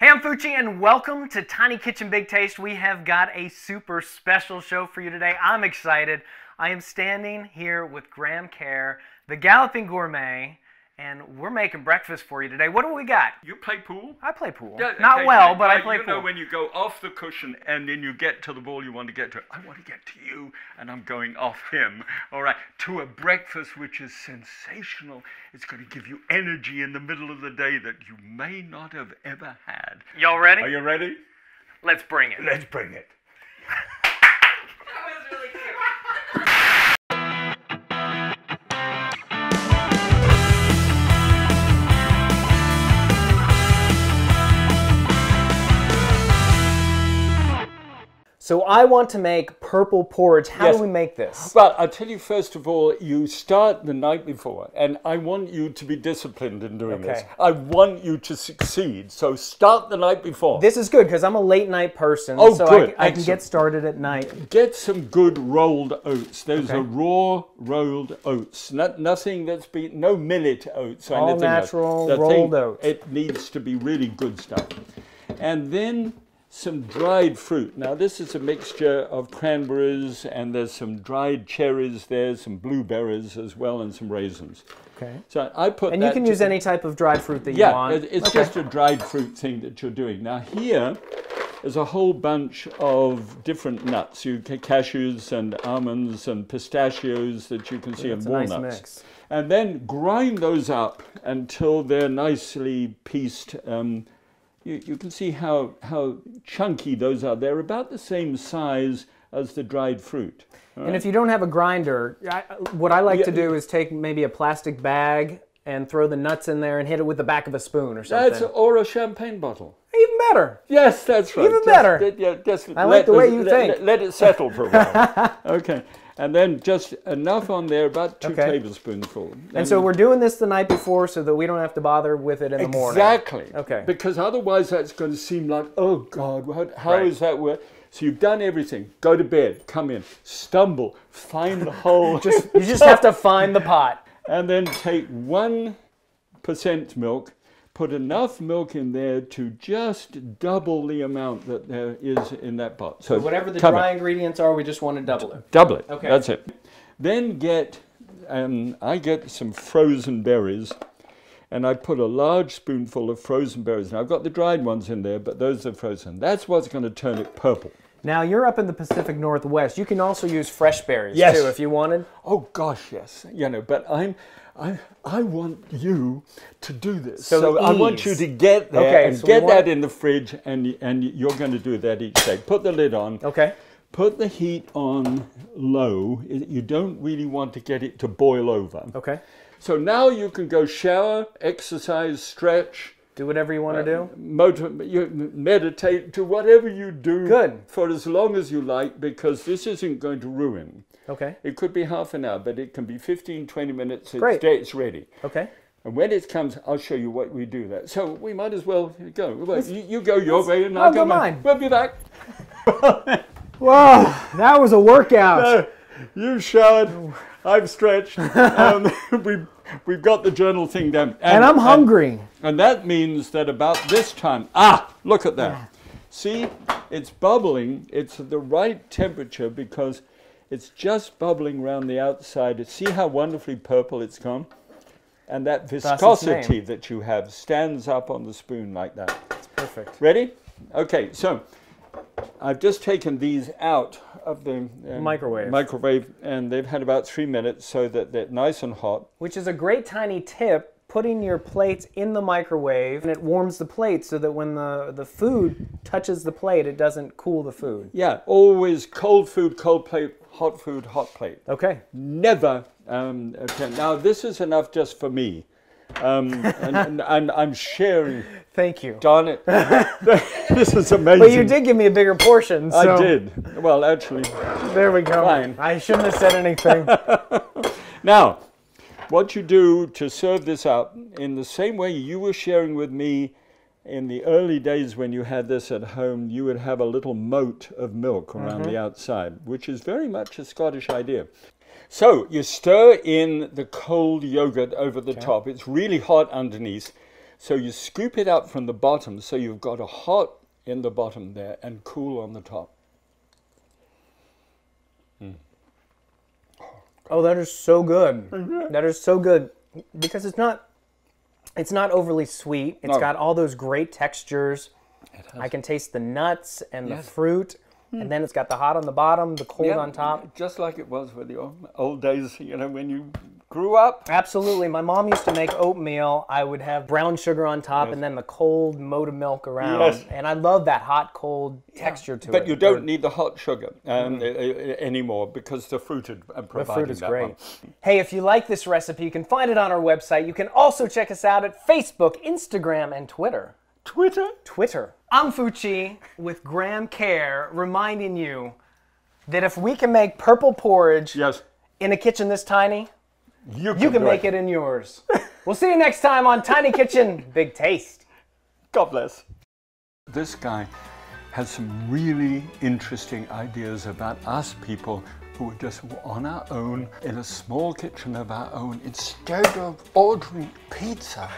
Hey, I'm Fucci, and welcome to Tiny Kitchen Big Taste. We have got a super special show for you today. I'm excited. I am standing here with Kerr, the Galloping Gourmet, and we're making breakfast for you today. What do we got? You play pool? I play pool. Yeah, Not well, but I play pool. You know when you go off the cushion and then you get to the ball you want to get to. I want to get to you, and I'm going off him. All right, to a breakfast which is sensational. It's going to give you energy in the middle of the day that you may not have ever had. Y'all ready? Are you ready? Let's bring it. Let's bring it. That was really cute. So I want to make purple porridge. How do we make this? Well, I'll tell you first of all, you start the night before, and I want you to be disciplined in doing this. I want you to succeed, so start the night before. This is good because I'm a late night person, so good. I can get started at night. Get some good rolled oats. Those are raw rolled oats. Nothing that's been, no millet oats or All anything natural else. rolled oats. It needs to be really good stuff. And then some dried fruit. Now this is a mixture of cranberries, and there's some dried cherries there, some blueberries as well, and some raisins. Okay. So I put And that you can use any type of dried fruit that you want. Yeah, it's just a dried fruit thing that you're doing. Now here is a whole bunch of different nuts. You get cashews and almonds and pistachios that you can see, and walnuts. Nice mix. And then grind those up until they're nicely pieced. You can see how chunky those are. They're about the same size as the dried fruit. And if you don't have a grinder, what I like to do is take maybe a plastic bag and throw the nuts in there and hit it with the back of a spoon or something. Or a champagne bottle. Even better. Yes, that's right. Even better. I like the way you think. Let it settle for a while. Okay. And then just enough on there, about 2 tablespoonsful. And so we're doing this the night before so that we don't have to bother with it in the morning. Exactly. Okay. Because otherwise that's going to seem like, oh God, how is that work? So you've done everything. Go to bed, come in, stumble, find the hole. You just have to find the pot. And then take 1% milk, put enough milk in there to just double the amount that there is in that pot. So whatever the dry ingredients are, we just want to double it. Double it. Okay. That's it. Then I get some frozen berries, and I put a large spoonful of frozen berries. Now I've got the dried ones in there, but those are frozen. That's what's going to turn it purple. Now you're up in the Pacific Northwest. You can also use fresh berries too if you wanted. Oh gosh, yes. You know, but I want you to do this. So I want you to get there and get that in the fridge, and you're going to do that each day. Put the lid on. Okay. Put the heat on low. You don't really want to get it to boil over. Okay. So now you can go shower, exercise, stretch. Do whatever you want to do. Meditate, do whatever you do. Good. For as long as you like, because this isn't going to ruin. Okay. It could be half an hour, but it can be 15, 20 minutes. It's ready. Okay. And when it comes, I'll show you what we do there. So we might as well go. You go your way and I'll go mine. We'll be back. Whoa, that was a workout. You've showered. I've stretched. We've got the journal thing done. And I'm hungry. And that means that about this time, look at that. Yeah. See, it's bubbling. It's the right temperature because it's just bubbling around the outside. See how wonderfully purple it's gone? And that viscosity that you have stands up on the spoon like that. That's perfect. Ready? Okay, so I've just taken these out of the microwave, and they've had about 3 minutes so that they're nice and hot. Which is a great tiny tip, putting your plates in the microwave, and it warms the plate so that when the food touches the plate, it doesn't cool the food. Yeah, always cold food, cold plate, hot food, hot plate. Okay. Never. Okay. Now this is enough just for me. And I'm sharing. Thank you. Darn it. This is amazing. But you did give me a bigger portion. So. I did. Well, actually. There we go. Fine. I shouldn't have said anything. Now, what you do to serve this up in the same way you were sharing with me in the early days when you had this at home, you would have a little moat of milk around the outside, which is very much a Scottish idea. So you stir in the cold yogurt over the top. It's really hot underneath. So you scoop it up from the bottom, so you've got a hot in the bottom there and cool on the top. Oh, that is so good. That is so good because it's not overly sweet. It's got all those great textures. I can taste the nuts and the fruit, and then it's got the hot on the bottom, the cold on top. Just like it was with the old days, you know, when you grew up. Absolutely. My mom used to make oatmeal. I would have brown sugar on top and then the cold moat of milk around. Yes. And I love that hot, cold texture to it. But you don't need the hot sugar anymore because the fruit is providing The fruit is that great. one. Hey, if you like this recipe, you can find it on our website. You can also check us out at Facebook, Instagram, and Twitter. Twitter. I'm Fucci with Graham Kerr, reminding you that if we can make purple porridge in a kitchen this tiny, you can make it in yours. We'll see you next time on Tiny Kitchen, Big Taste. God bless. This guy has some really interesting ideas about us people who are just on our own in a small kitchen of our own instead of ordering pizza.